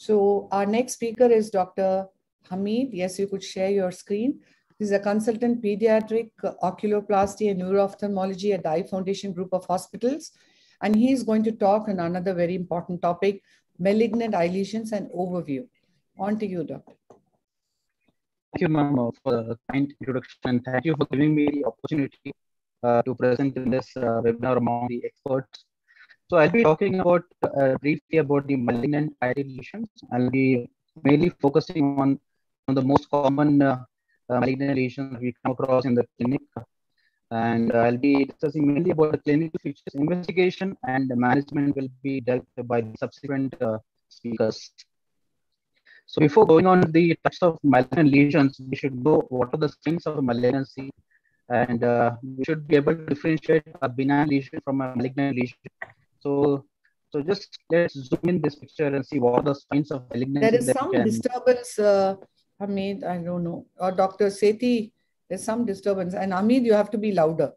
So our next speaker is Dr. Hamid. Yes, you could share your screen. He's a consultant pediatric oculoplasty and neuro-ophthalmology at the Eye Foundation Group of Hospitals. And he is going to talk on another very important topic, malignant eye lesions and overview. On to you, Doctor. Thank you, ma'am, for the kind introduction. Thank you for giving me the opportunity to present in this webinar among the experts. So I'll be talking about briefly about the malignant eye lesions. I'll be mainly focusing on the most common malignant lesions we come across in the clinic. And I'll be discussing mainly about the clinical features. Investigation and management will be dealt by the subsequent speakers. So before going on the types of malignant lesions, we should know what are the signs of malignancy, and we should be able to differentiate a benign lesion from a malignant lesion. So just let's zoom in this picture and see what are the signs of malignancy. There is some disturbance, Hamid, I don't know, or Dr. Sethi, there's some disturbance. And Hamid, you have to be louder.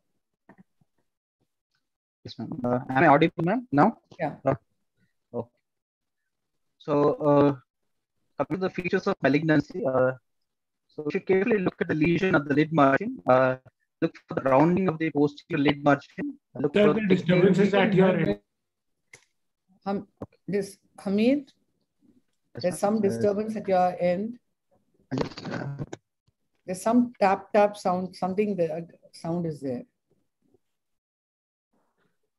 Yes, ma'am. Am I audible, ma'am, now? Yeah. Okay. So coming to the features of malignancy, so we should carefully look at the lesion of the lid margin, look for the rounding of the posterior lid margin, look for the disturbances at your end. This Hamid, there's some disturbance at your end. There's some tap sound, something the sound is there.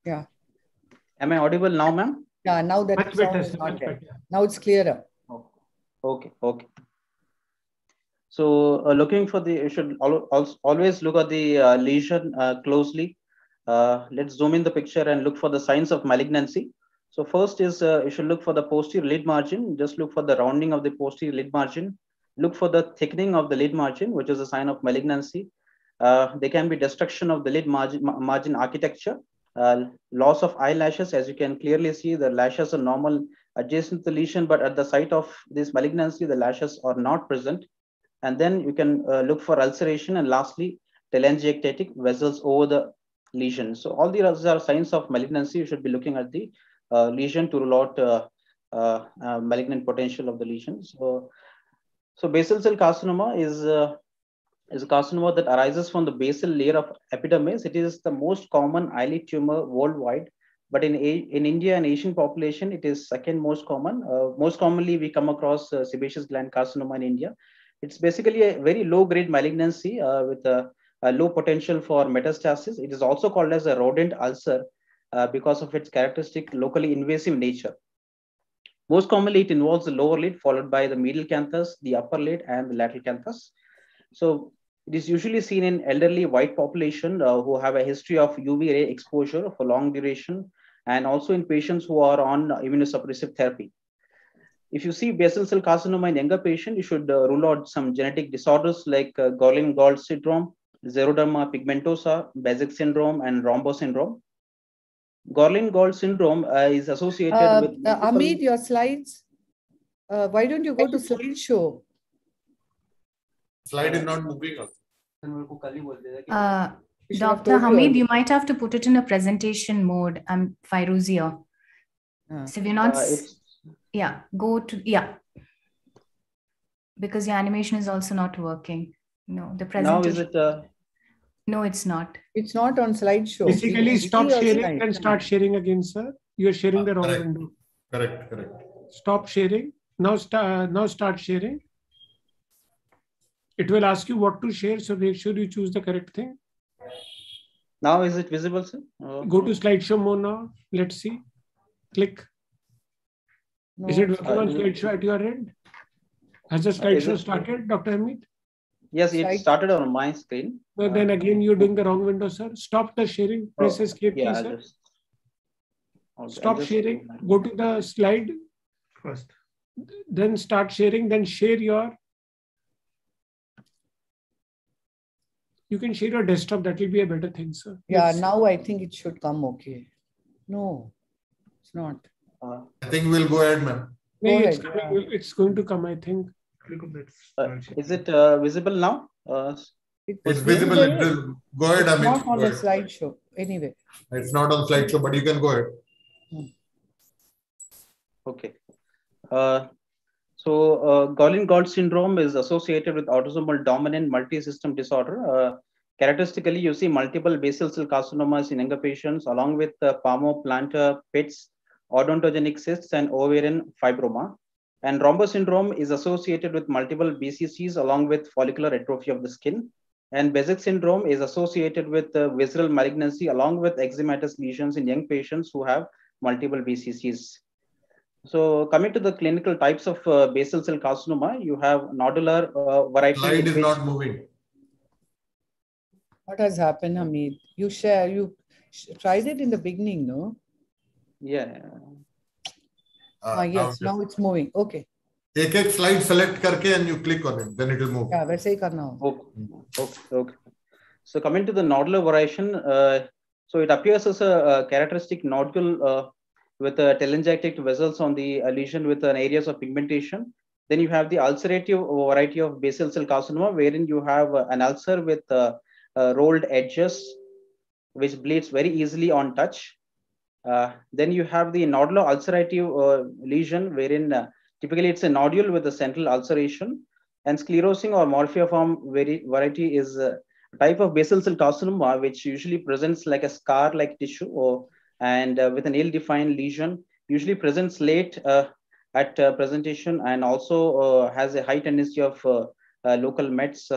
Yeah. Am I audible now, ma'am? Yeah, now that sound is not there. Now it's clearer. Okay. So looking for the, you should always look at the lesion closely. Let's zoom in the picture and look for the signs of malignancy. So first is you should look for the posterior lid margin. Just look for the rounding of the posterior lid margin. Look for the thickening of the lid margin, which is a sign of malignancy. There can be destruction of the lid margin architecture. Loss of eyelashes, as you can clearly see, the lashes are normal adjacent to the lesion, but at the site of this malignancy, the lashes are not present. And then you can look for ulceration, and lastly, telangiectatic vessels over the lesion. So all these are signs of malignancy. You should be looking at the lesion to rule out malignant potential of the lesion. So basal cell carcinoma is a carcinoma that arises from the basal layer of epidermis. It is the most common eyelid tumor worldwide, but in India and Asian population, it is second most common. Most commonly, we come across sebaceous gland carcinoma in India. It's basically a very low-grade malignancy with a low potential for metastasis. It is also called as a rodent ulcer because of its characteristic locally invasive nature. Most commonly, it involves the lower lid, followed by the medial canthus, the upper lid, and the lateral canthus. So it is usually seen in elderly white population who have a history of UV ray exposure for long duration, and also in patients who are on immunosuppressive therapy. If you see basal cell carcinoma in younger patient, you should rule out some genetic disorders like Gorlin-Gall syndrome, xeroderma pigmentosa, Bézic syndrome, and Rombo syndrome. Gorlin-Gall syndrome is associated with... Hamid, your slides. Why don't you go to slideshow? Slide is not moving. Dr. Hamid, you might have to put it in a presentation mode. I'm Fairuzia. So we're not... yeah, go to... yeah. Because your animation is also not working. No, the presentation... Now is it... No, it's not. It's not on slideshow. Basically, stop sharing and start sharing again, sir. You're sharing the wrong window. Correct. Stop sharing. Now start sharing. It will ask you what to share, so make sure you choose the correct thing. Now is it visible, sir? Go to slideshow mode now. Let's see. Click. No, is it working on slideshow at your end? Has the slideshow started, Dr. Hamid? Yes, it started on my screen. No, then again, you're doing the wrong window, sir. Stop the sharing. Press escape, please, sir. Stop sharing. Go to the slide first. Then start sharing. Then share your... You can share your desktop. That will be a better thing, sir. Yeah, now I think it should come okay. No, it's not. I think we'll go ahead, ma'am. It's going to come, I think. Is it visible now? It's visible. Go ahead, Amit. It's not on the slideshow, anyway. It's not on slideshow, but you can go ahead. Okay. So Golin-Gold syndrome is associated with autosomal dominant multi-system disorder. Characteristically, you see multiple basal cell carcinomas in younger patients, along with palmoplantar pits, odontogenic cysts, and ovarian fibroma. And Rombo syndrome is associated with multiple BCCs, along with follicular atrophy of the skin. And Bézic syndrome is associated with visceral malignancy, along with eczematous lesions in young patients who have multiple BCCs. So coming to the clinical types of basal cell carcinoma, you have nodular variety. Slide is not moving. What has happened, Hamid? You tried it in the beginning, no? Yeah. Yes, now it's moving. Okay. एक slide select करके and you click on it, then it will move. Yeah, वैसे ही करना होगा. Okay. So coming to the nodular variation, so it appears as a characteristic nodule with telangiectatic vessels on the lesion with an areas of pigmentation. Then you have the ulcerative variety of basal cell carcinoma, wherein you have an ulcer with rolled edges, which bleeds very easily on touch. Then you have the nodular ulcerative lesion, wherein typically it's a nodule with a central ulceration. And sclerosing or morphiform variety is a type of basal cell carcinoma, which usually presents like a scar-like tissue and with an ill-defined lesion, usually presents late at presentation, and also has a high tendency of local mets.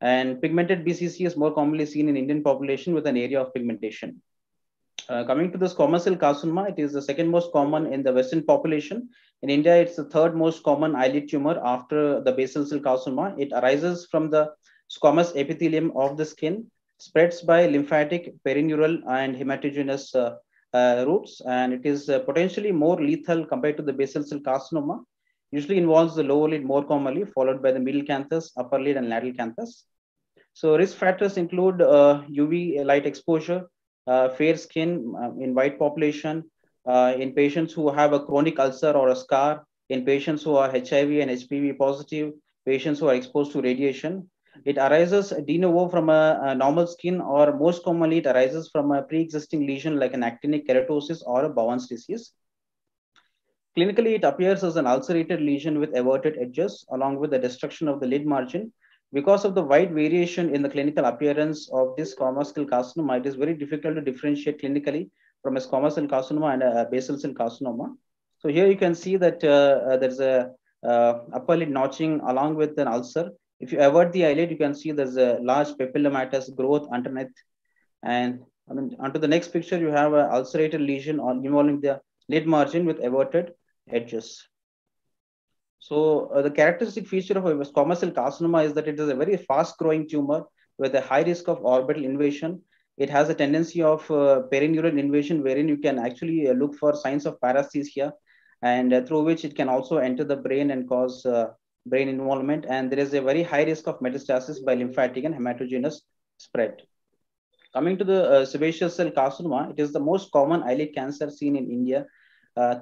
And pigmented BCC is more commonly seen in Indian population with an area of pigmentation. Coming to the squamous cell carcinoma, it is the second most common in the Western population. In India, it's the third most common eyelid tumor after the basal cell carcinoma. It arises from the squamous epithelium of the skin, spreads by lymphatic, perineural, and hematogenous routes, and it is potentially more lethal compared to the basal cell carcinoma. Usually involves the lower lid more commonly, followed by the middle canthus, upper lid, and lateral canthus. So risk factors include UV light exposure, fair skin in white population, in patients who have a chronic ulcer or a scar, in patients who are HIV and HPV positive, patients who are exposed to radiation. It arises de novo from a normal skin, or most commonly it arises from a pre-existing lesion like an actinic keratosis or a Bowen's disease. Clinically, it appears as an ulcerated lesion with everted edges, along with the destruction of the lid margin. Because of the wide variation in the clinical appearance of this squamous cell carcinoma, it is very difficult to differentiate clinically from a squamous cell carcinoma and a basal cell carcinoma. So here you can see that there's a upper lid notching along with an ulcer. If you avert the eyelid, you can see there's a large papillomatous growth underneath. And onto the next picture, you have an ulcerated lesion involving the lid margin with everted edges. So the characteristic feature of a squamous cell carcinoma is that it is a very fast-growing tumor with a high risk of orbital invasion. It has a tendency of perineural invasion, wherein you can actually look for signs of paresthesia, and through which it can also enter the brain and cause brain involvement. And there is a very high risk of metastasis by lymphatic and hematogenous spread. Coming to the sebaceous cell carcinoma, it is the most common eyelid cancer seen in India,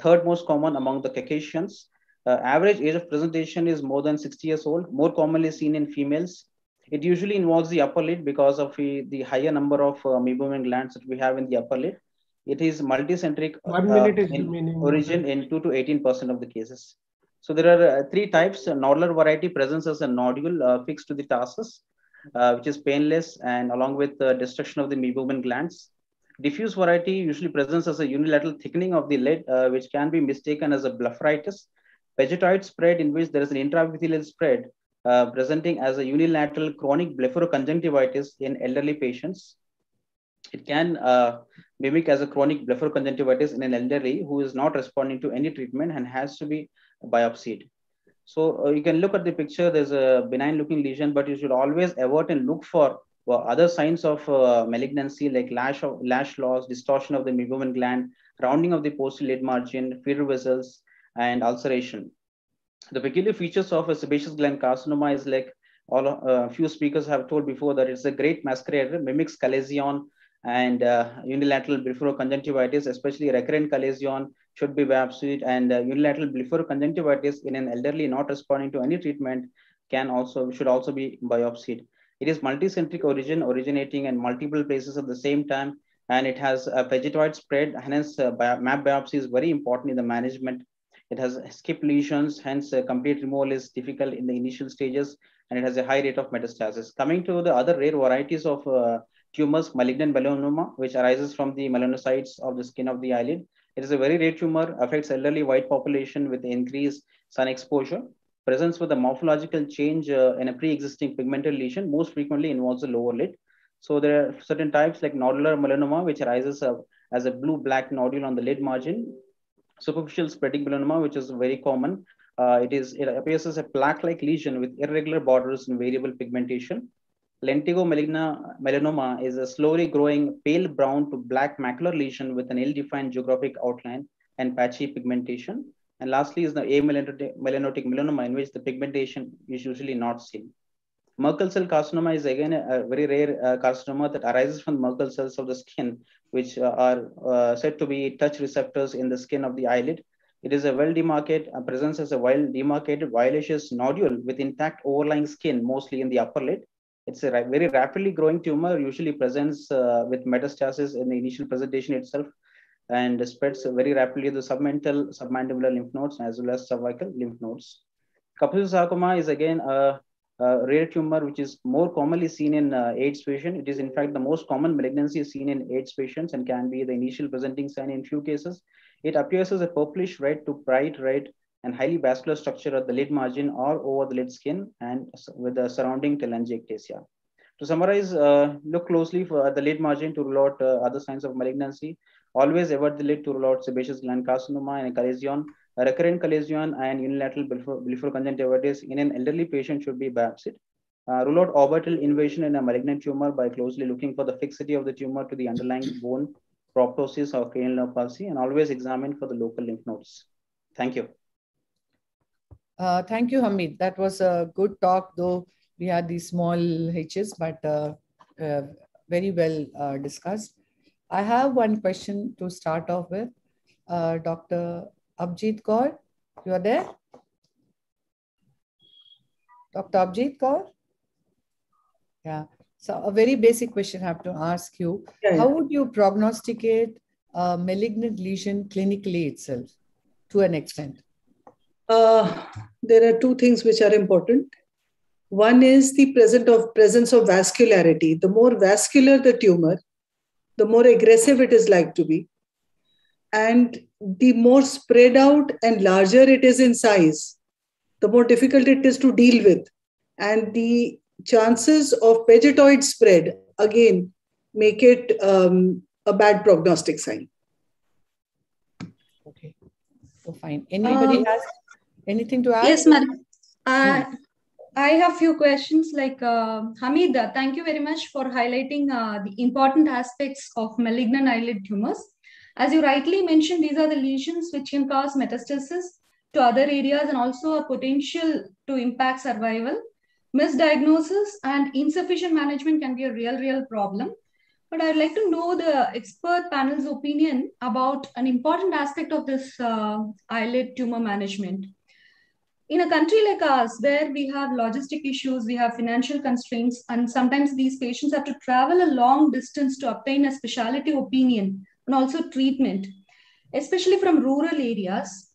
third most common among the Caucasians. Average age of presentation is more than 60 years old, more commonly seen in females. It usually involves the upper lid because of the higher number of meibomian glands that we have in the upper lid. It is multicentric in origin in 2 to 18% of the cases. So there are three types. Nodular variety presents as a nodule fixed to the tarsus, which is painless, and along with the destruction of the meibomian glands. Diffuse variety usually presents as a unilateral thickening of the lid, which can be mistaken as a blepharitis. Vegetoid spread, in which there is an intraepithelial spread presenting as a unilateral chronic blepharoconjunctivitis in elderly patients. It can mimic as a chronic blepharoconjunctivitis in an elderly who is not responding to any treatment and has to be biopsied. So you can look at the picture, there's a benign looking lesion, but you should always avert and look for other signs of malignancy like lash loss, distortion of the meibomian gland, rounding of the posterior lid margin, feeder vessels, and ulceration. The peculiar features of a sebaceous gland carcinoma is like few speakers have told before, that it's a great masquerader, mimics chalazion and unilateral blepharoconjunctivitis, especially recurrent chalazion should be biopsied, and unilateral blepharoconjunctivitis in an elderly not responding to any treatment should also be biopsied. It is multicentric origin, originating in multiple places at the same time, and it has a vegetoid spread. Hence, map biopsy is very important in the management. It has skip lesions, hence complete removal is difficult in the initial stages, and it has a high rate of metastasis. Coming to the other rare varieties of tumors, malignant melanoma, which arises from the melanocytes of the skin of the eyelid. It is a very rare tumor, affects elderly white population with increased sun exposure. Presence with a morphological change in a pre-existing pigmented lesion most frequently involves the lower lid. So there are certain types like nodular melanoma, which arises as a blue-black nodule on the lid margin. Superficial spreading melanoma, which is very common. It appears as a plaque-like lesion with irregular borders and variable pigmentation. Lentigo melanoma is a slowly growing pale brown to black macular lesion with an ill-defined geographic outline and patchy pigmentation. And lastly is the amelanotic melanoma, in which the pigmentation is usually not seen. Merkel cell carcinoma is again a very rare carcinoma that arises from Merkel cells of the skin, which are said to be touch receptors in the skin of the eyelid. It is a well-demarcated, presence as a well-demarcated violaceous nodule with intact overlying skin, mostly in the upper lid. It's a very rapidly growing tumor, usually presents with metastasis in the initial presentation itself, and spreads very rapidly to submental, submandibular lymph nodes as well as cervical lymph nodes. Kaposi sarcoma is again a rare tumor which is more commonly seen in AIDS patients. It is in fact the most common malignancy seen in AIDS patients and can be the initial presenting sign in few cases. It appears as a purplish red to bright red and highly vascular structure at the lid margin or over the lid skin and with the surrounding telangiectasia. To summarize, look closely for the lid margin to rule out other signs of malignancy. Always avoid the lid to rule out sebaceous gland carcinoma and chalazion. A recurrent chalazion and unilateral blephoroconjunctivitis in an elderly patient should be biopsied. Rule out orbital invasion in a malignant tumor by closely looking for the fixity of the tumor to the underlying bone, proptosis or cranial nerve palsy, and always examine for the local lymph nodes. Thank you. Thank you, Hamid. That was a good talk, though we had these small hitches, but very well discussed. I have one question to start off with. Dr. Abhijit Kaur, you are there? Dr. Abhijit Kaur? Yeah. So a very basic question I have to ask you. Yeah. How would you prognosticate a malignant lesion clinically itself to an extent? There are two things which are important. One is the presence of vascularity. The more vascular the tumor, the more aggressive it is like to be. And the more spread out and larger it is in size, the more difficult it is to deal with. And the chances of pagetoid spread, again, make it a bad prognostic sign. Okay, so fine. Anybody has anything to add? Yes, madam. I have few questions like Hamid, thank you very much for highlighting the important aspects of malignant eyelid tumors. As you rightly mentioned, these are the lesions which can cause metastasis to other areas and also a potential to impact survival. Misdiagnosis and insufficient management can be a real problem. But I'd like to know the expert panel's opinion about an important aspect of this eyelid tumor management. In a country like ours, where we have logistic issues, we have financial constraints, and sometimes these patients have to travel a long distance to obtain a specialty opinion and also treatment, especially from rural areas.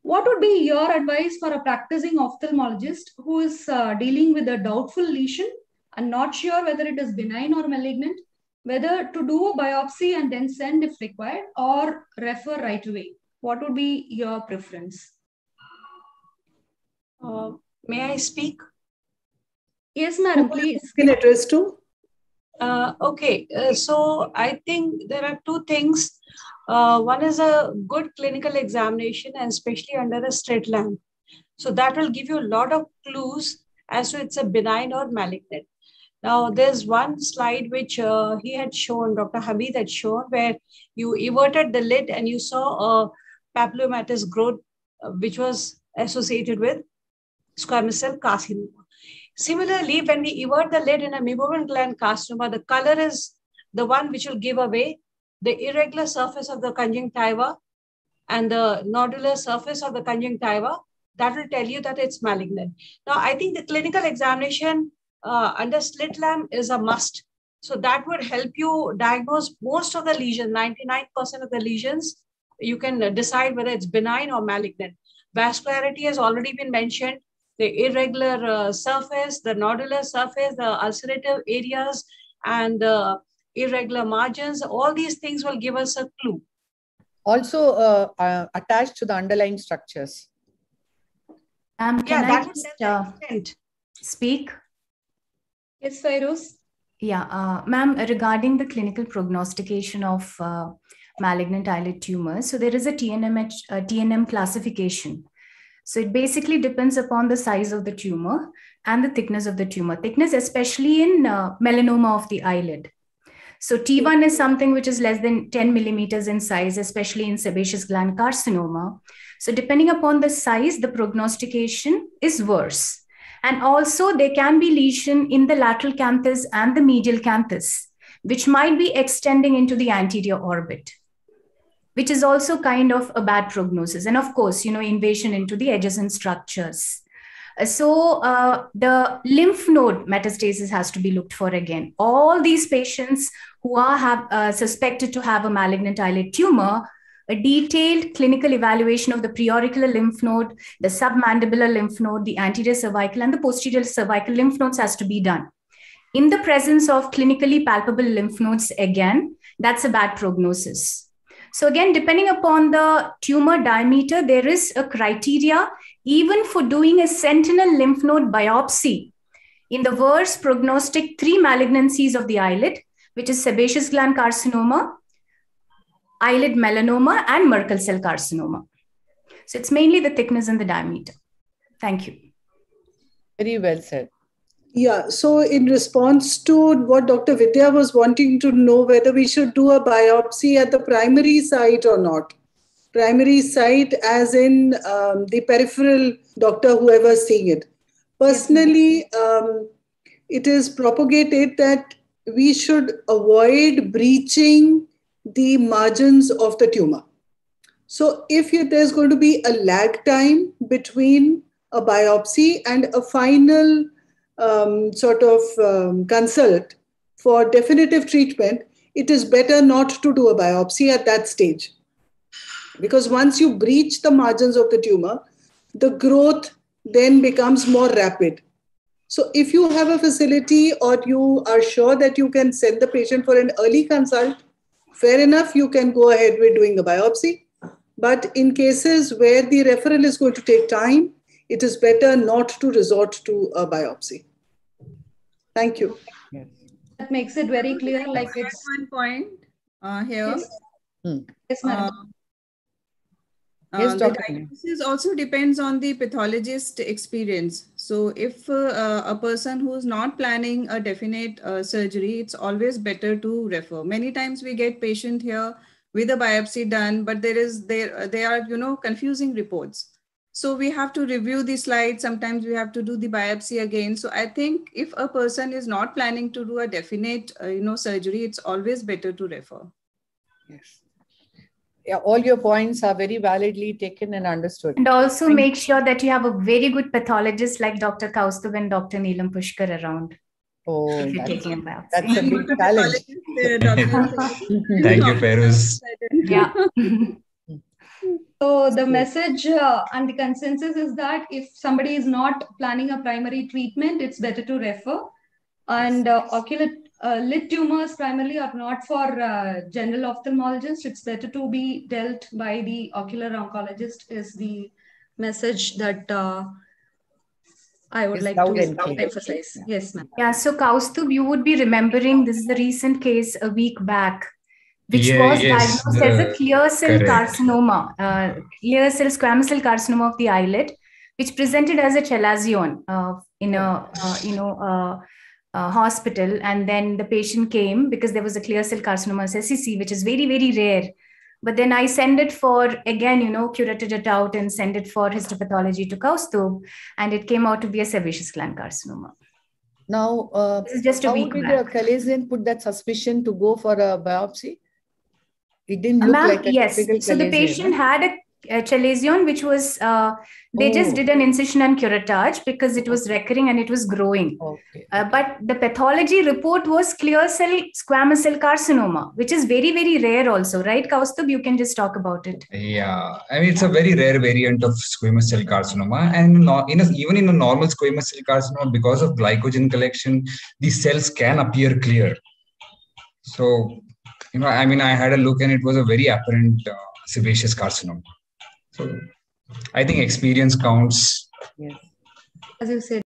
What would be your advice for a practicing ophthalmologist who is dealing with a doubtful lesion and not sure whether it is benign or malignant, whether to do a biopsy and then send if required or refer right away? What would be your preference? May I speak? Yes, madam, please. Can address to? Okay, so I think there are two things. One is a good clinical examination, and especially under a slit lamp. So that will give you a lot of clues as to it's a benign or malignant. Now, there's one slide which he had shown, Dr. Hamid had shown, where you everted the lid and you saw a papillomatous growth, which was associated with squamous cell carcinoma. Similarly, when we evert the lid in a meibomian gland carcinoma, the color is the one which will give away the irregular surface of the conjunctiva and the nodular surface of the conjunctiva. That will tell you that it's malignant. Now, I think the clinical examination under slit lamp is a must. So that would help you diagnose most of the lesions, 99% of the lesions. You can decide whether it's benign or malignant. Vascularity has already been mentioned. The irregular surface, the nodular surface, the ulcerative areas, and the irregular margins, all these things will give us a clue. Also attached to the underlying structures. Can I just speak? Yes, Fairoz. Yeah, ma'am, regarding the clinical prognostication of malignant eyelid tumors, so there is a TNM classification. So it basically depends upon the size of the tumor and the thickness of the tumor. Thickness, especially in melanoma of the eyelid. So T1 is something which is less than 10 millimeters in size, especially in sebaceous gland carcinoma. So depending upon the size, the prognostication is worse. And also there can be lesion in the lateral canthus and the medial canthus, which might be extending into the anterior orbit, which is also kind of a bad prognosis. And of course, invasion into the adjacent structures. So the lymph node metastasis has to be looked for again. All these patients who are suspected to have a malignant eyelid tumor, a detailed clinical evaluation of the preauricular lymph node, the submandibular lymph node, the anterior cervical and the posterior cervical lymph nodes has to be done. In the presence of clinically palpable lymph nodes, again, that's a bad prognosis. So again, depending upon the tumor diameter, there is a criteria even for doing a sentinel lymph node biopsy in the worst prognostic 3 malignancies of the eyelid, which is sebaceous gland carcinoma, eyelid melanoma, and Merkel cell carcinoma. So it's mainly the thickness and the diameter. Thank you. Very well said. Yeah, so in response to what Dr. Vidya was wanting to know, whether we should do a biopsy at the primary site or not. Primary site as in the peripheral doctor, whoever's seeing it. Personally, it is propagated that we should avoid breaching the margins of the tumor. So if there's going to be a lag time between a biopsy and a final consult for definitive treatment, it is better not to do a biopsy at that stage. Because once you breach the margins of the tumor, the growth then becomes more rapid. So if you have a facility or you are sure that you can send the patient for an early consult, fair enough, you can go ahead with doing a biopsy. But in cases where the referral is going to take time, it is better not to resort to a biopsy. Thank you. Yes. That makes it very clear. Like it's one point here. Yes, yes madam. The diagnosis also depends on the pathologist experience. So if a person who's not planning a definite surgery, it's always better to refer. Many times we get patient here with a biopsy done, but there are confusing reports. So we have to review the slides. Sometimes we have to do the biopsy again. So I think if a person is not planning to do a definite surgery, it's always better to refer. Yes. Yeah, all your points are very validly taken and understood. And also make sure that you have a very good pathologist like Dr. Kaustubh and Dr. Neelam Pushkar around. Oh, if you're taking a biopsy. That's a big challenge. Thank you, Fairoz. Yeah. So the message and the consensus is that if somebody is not planning a primary treatment, it's better to refer. And ocular lid tumors primarily are not for general ophthalmologists. It's better to be dealt by the ocular oncologist is the message that I would like to emphasize. Yes, ma'am. Yeah, so Kaustubh, you would be remembering this is the recent case a week back, which was diagnosed as a clear cell carcinoma, clear cell squamous cell carcinoma of the eyelid, which presented as a chalazion in a hospital. And then the patient came because there was a clear cell carcinoma SCC, which is very, very rare. But then I send it for, again, curated it out and send it for histopathology to Kaustubh, and it came out to be a sebaceous gland carcinoma. Now, this is just a week back. How did Chalazion put that suspicion to go for a biopsy? It didn't look like a yes. typical So the patient had chalazion, which was, they just did an incision and curettage because it was recurring and it was growing. But the pathology report was clear cell squamous cell carcinoma, which is very, very rare also, right, Kaustubh? You can just talk about it. Yeah, I mean, it's a very rare variant of squamous cell carcinoma. And even in a normal squamous cell carcinoma, because of glycogen collection, the cells can appear clear. So, I mean, I had a look and it was a very apparent sebaceous carcinoma. So I think experience counts. Yes. As you said.